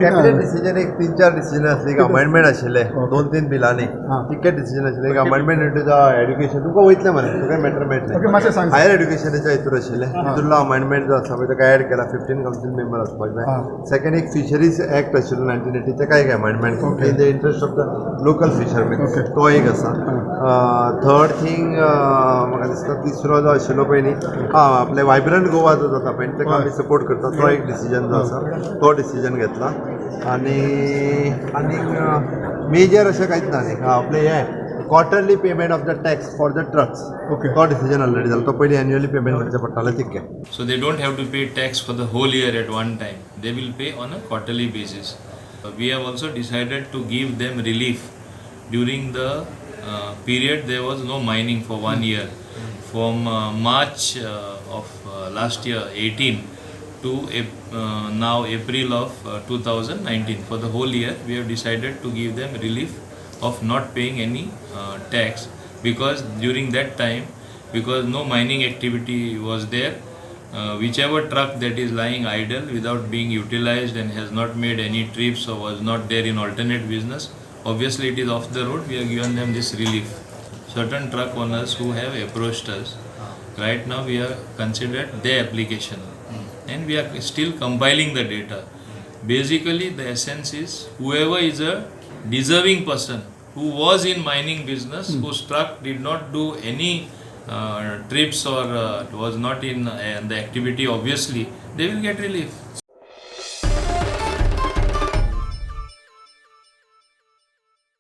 Cabinet decision एक 3-4 decision असले एक अमेंडमेंट आशिल्ले 2-3 बिलांनी तिकेट डिसिजन आशिल्ले एक अमेंडमेंट इंटू द एड्युकेशन तुमकां वयतलें मरे तुका मॅटर मेळटलें हायर एड्युकेशनाच्या हितूर आशिल्लें तितूरलो अमेंडमेंट जो आसा पळय ताका एड केला 15 कावन्सील मेंबर आसपाक जाय सेकंड एक फिशरीज एक्ट आशिल्लो 1980 ताका एक amendment in the interest of the local fisherman तो एक आसा थर्ड थिंग म्हाका दिसता तिसरो जो आशिल्लो पळय न्ही आपले वायब्रंट गोवा जो जाता पळय ताका आमी सपोर्ट करता तो एक डिसिजन जो आसा तो डिसिजन घेतला आणि मेजर अशें कांयच ना न्ही आपले हे quarterly payment of the tax for the trucks तो डिसिजन ऑलरेडी जालो तो पयलीं एन्युअली पेमेंट करचें पडटालें तितकें So they don't have to pay tax for the whole year at one time. They will pay on a quarterly basis. We have also decided to give them relief during the period there was no mining for 1 year. From March of last year 18 to now April of 2019. For the whole year we have decided to give them relief of not paying any tax because during that time because no mining activity was there. Whichever truck that is lying idle without being utilized and has not made any trips or was not there in alternate business, obviously it is off the road. We have given them this relief. Certain truck owners who have approached us, right now we have considered their application and we are still compiling the data. Basically the essence is whoever is a deserving person who was in mining business, whose truck did not do any trips or was not in the activity, obviously they will get relief.